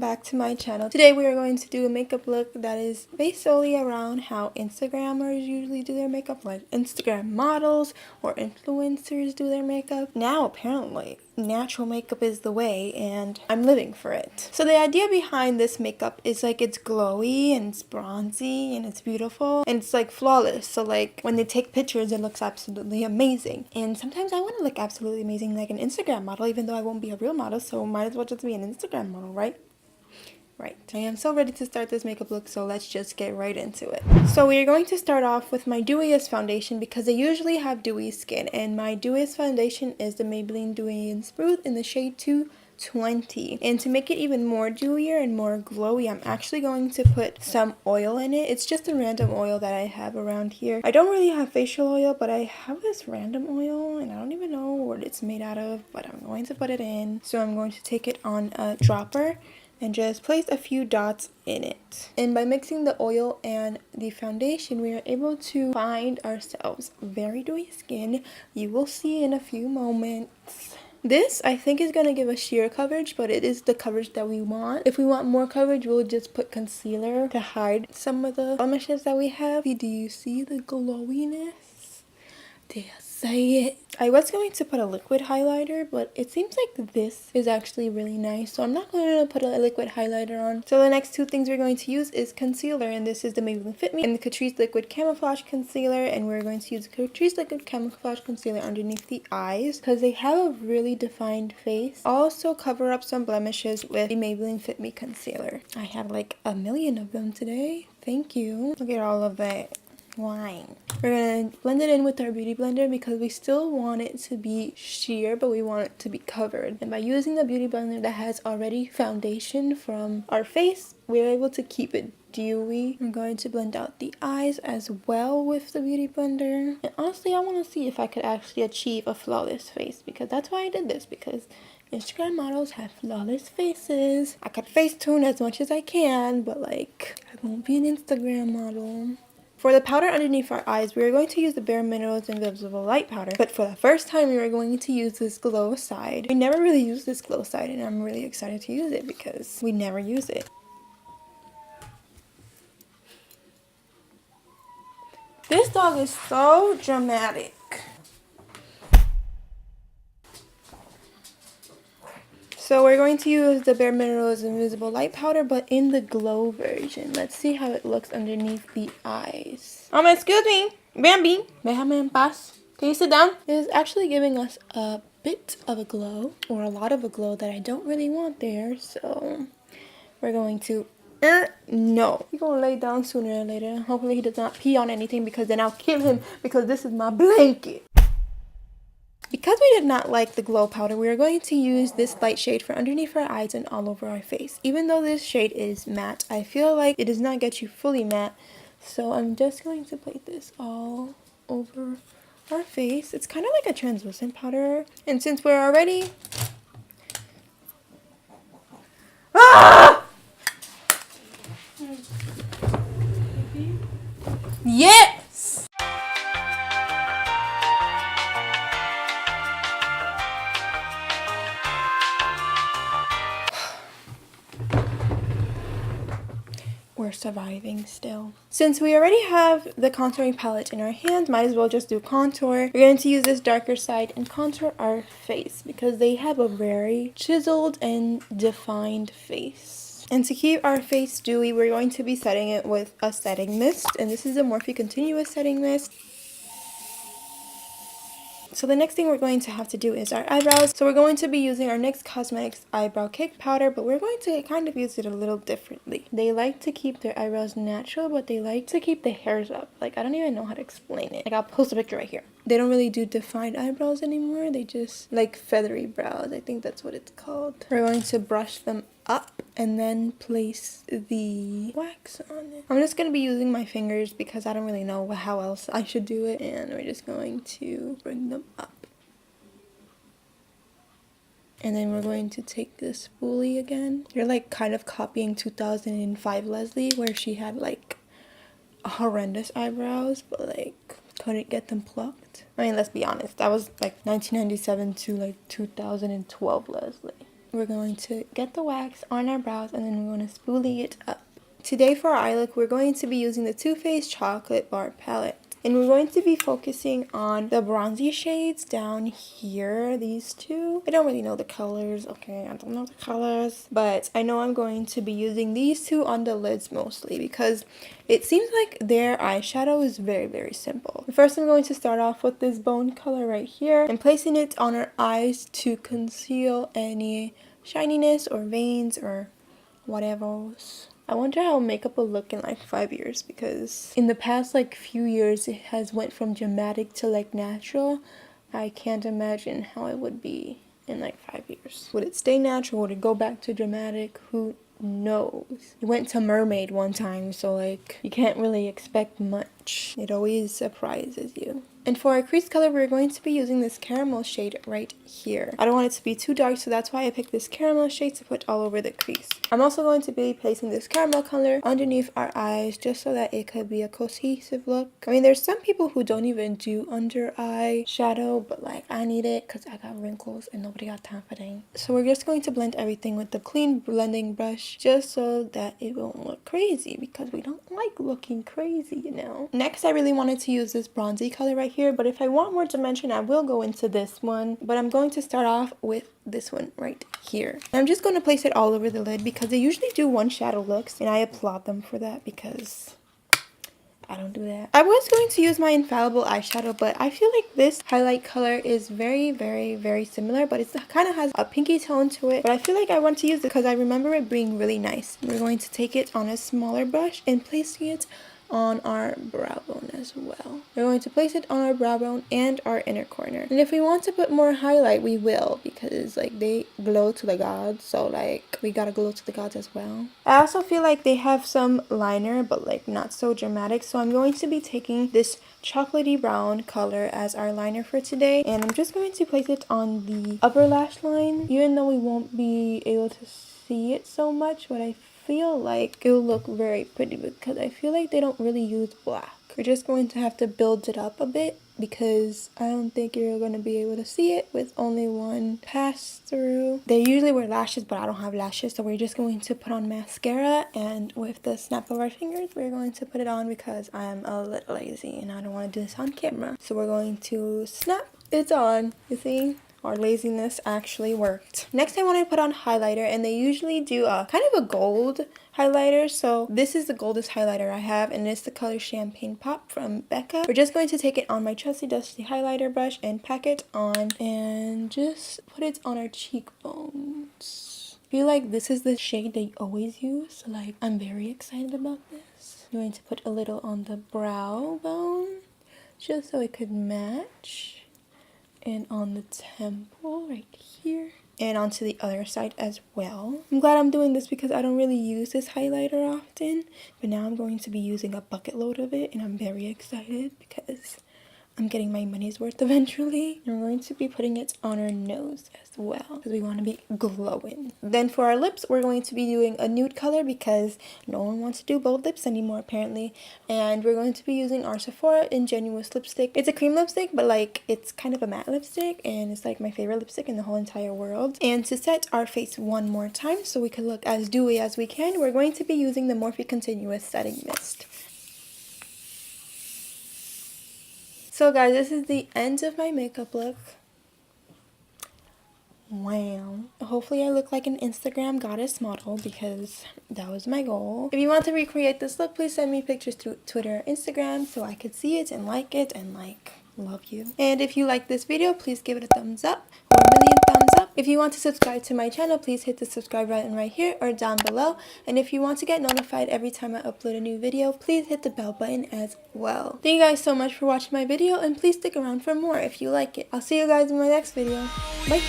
back to my channel. Today we are going to do a makeup look that is based solely around how Instagrammers usually do their makeup, like Instagram models or influencers do their makeup. Now apparently natural makeup is the way and I'm living for it. So the idea behind this makeup is like it's glowy and it's bronzy and it's beautiful and it's like flawless. So like when they take pictures it looks absolutely amazing. And sometimes I want to look absolutely amazing like an Instagram model, even though I won't be a real model, so might as well just be an Instagram model, right? Right. I am so ready to start this makeup look, so let's just get right into it. So we are going to start off with my dewiest foundation because I usually have dewy skin, and my dewiest foundation is the Maybelline Dewy and Smooth in the shade 220. And to make it even more dewier and more glowy, I'm actually going to put some oil in it. It's just a random oil that I have around here. I don't really have facial oil, but I have this random oil and I don't even know what it's made out of, but I'm going to put it in. So I'm going to take it on a dropper and just place a few dots in it. And by mixing the oil and the foundation, we are able to find ourselves very dewy skin. You will see in a few moments. This, I think, is going to give us sheer coverage, but it is the coverage that we want. If we want more coverage, we'll just put concealer to hide some of the blemishes that we have. Do you see the glowiness? Did I say it? I was going to put a liquid highlighter, but it seems like this is actually really nice, so I'm not going to put a liquid highlighter on. So the next two things we're going to use is concealer, and this is the Maybelline Fit Me and the Catrice Liquid Camouflage Concealer, and we're going to use the Catrice Liquid Camouflage Concealer underneath the eyes because they have a really defined face. Also cover up some blemishes with the Maybelline Fit Me Concealer. I have like a million of them today. Thank you. Look at all of that wine. We're gonna blend it in with our beauty blender because we still want it to be sheer, but we want it to be covered. And by using the beauty blender that has already foundation from our face, we're able to keep it dewy. I'm going to blend out the eyes as well with the beauty blender. And honestly, I want to see if I could actually achieve a flawless face, because that's why I did this, because Instagram models have flawless faces. I could Facetune as much as I can, but like, I won't be an Instagram model. For the powder underneath our eyes, we are going to use the Bare Minerals Invisible Light Powder. But for the first time, we are going to use this Glow Side. We never really use this Glow Side, and I'm really excited to use it because we never use it. This dog is so dramatic. So we're going to use the Bare Minerals Invisible Light Powder, but in the glow version. Let's see how it looks underneath the eyes. Excuse me, Bambi, déjame en paz. Can you sit down? It is actually giving us a bit of a glow, or a lot of a glow that I don't really want there. So we're going to, no. He's gonna lay down sooner or later. Hopefully he does not pee on anything, because then I'll kill him, because this is my blanket. Because we did not like the glow powder, we are going to use this light shade for underneath our eyes and all over our face. Even though this shade is matte, I feel like it does not get you fully matte. So I'm just going to place this all over our face. It's kind of like a translucent powder. And since we're already... Ah! Yes! We're surviving still. Since we already have the contouring palette in our hands, might as well just do contour. We're going to use this darker side and contour our face because they have a very chiseled and defined face. And to keep our face dewy, we're going to be setting it with a setting mist, and this is a Morphe Continuous Setting Mist. So the next thing we're going to have to do is our eyebrows. So we're going to be using our NYX Cosmetics Eyebrow Cake Powder, but we're going to kind of use it a little differently. They like to keep their eyebrows natural, but they like to keep the hairs up. Like, I don't even know how to explain it. Like, I'll post a picture right here. They don't really do defined eyebrows anymore. They just like feathery brows. I think that's what it's called. We're going to brush them up and then place the wax on it. I'm just going to be using my fingers because I don't really know how else I should do it. And we're just going to bring them up. And then we're going to take this spoolie again. You're like kind of copying 2005 Leslie, where she had like horrendous eyebrows, but like couldn't get them plucked. I mean, let's be honest, that was like 1997 to like 2012 Leslie. we're going to get the wax on our brows and then we're going to spoolie it up. Today for our eye look, we're going to be using the Too Faced Chocolate Bar Palette. And we're going to be focusing on the bronzy shades down here, these two. I don't really know the colors, okay, I don't know the colors. But I know I'm going to be using these two on the lids mostly because it seems like their eyeshadow is very, very simple. First, I'm going to start off with this bone color right here and placing it on our eyes to conceal any shininess or veins or whatever. I wonder how makeup will look in like 5 years, because in the past like few years it has went from dramatic to like natural. I can't imagine how it would be in like 5 years. Would it stay natural? Would it go back to dramatic? Who knows? It went to mermaid one time, so like you can't really expect much. It always surprises you. And for our crease color, we're going to be using this caramel shade right here. I don't want it to be too dark, so that's why I picked this caramel shade to put all over the crease. I'm also going to be placing this caramel color underneath our eyes just so that it could be a cohesive look. I mean, there's some people who don't even do under eye shadow, but like I need it because I got wrinkles and nobody got time for that. So we're just going to blend everything with the clean blending brush just so that it won't look crazy, because we don't like looking crazy, you know. Next, I really wanted to use this bronzy color right here, but if I want more dimension, I will go into this one. But I'm going to start off with this one right here. I'm just going to place it all over the lid because they usually do one shadow looks, and I applaud them for that because I don't do that. I was going to use my Infallible eyeshadow, but I feel like this highlight color is very, very, very similar, but it kind of has a pinky tone to it. But I feel like I want to use it because I remember it being really nice. We're going to take it on a smaller brush and placing it on our brow bone as well. We're going to place it on our brow bone and our inner corner. And if we want to put more highlight, we will, because like they glow to the gods, so like we gotta glow to the gods as well. I also feel like they have some liner, but like not so dramatic, so I'm going to be taking this chocolatey brown color as our liner for today, and I'm just going to place it on the upper lash line, even though we won't be able to see it so much, but I feel like it'll look very pretty because I feel like they don't really use black. We're just going to have to build it up a bit because I don't think you're going to be able to see it with only one pass through. They usually wear lashes, but I don't have lashes, so we're just going to put on mascara, and with the snap of our fingers we're going to put it on because I'm a little lazy and I don't want to do this on camera. So we're going to snap it on, you see? Our laziness actually worked. Next, I want to put on highlighter, and they usually do a kind of a gold highlighter. So this is the goldest highlighter I have, and it's the color Champagne Pop from Becca. We're just going to take it on my trusty dusty highlighter brush and pack it on and just put it on our cheekbones. I feel like this is the shade they always use, so like I'm very excited about this. I'm going to put a little on the brow bone just so it could match, and on the temple right here, and onto the other side as well. I'm glad I'm doing this because I don't really use this highlighter often, but now I'm going to be using a bucket load of it, and I'm very excited because I'm getting my money's worth eventually. And we're going to be putting it on our nose as well because we want to be glowing. Then for our lips, we're going to be doing a nude color because no one wants to do bold lips anymore apparently. And we're going to be using our Sephora Ingenuous lipstick. It's a cream lipstick, but like it's kind of a matte lipstick, and it's like my favorite lipstick in the whole entire world. And to set our face one more time so we can look as dewy as we can, we're going to be using the Morphe Continuous Setting Mist. So guys, this is the end of my makeup look. Wow. Hopefully I look like an Instagram goddess model because that was my goal. If you want to recreate this look, please send me pictures through Twitter or Instagram so I could see it and like love you. And if you like this video, please give it a thumbs up or a million thumbs up. If you want to subscribe to my channel, please hit the subscribe button right here or down below. And if you want to get notified every time I upload a new video, please hit the bell button as well. Thank you guys so much for watching my video, and please stick around for more if you like it. I'll see you guys in my next video. Bye!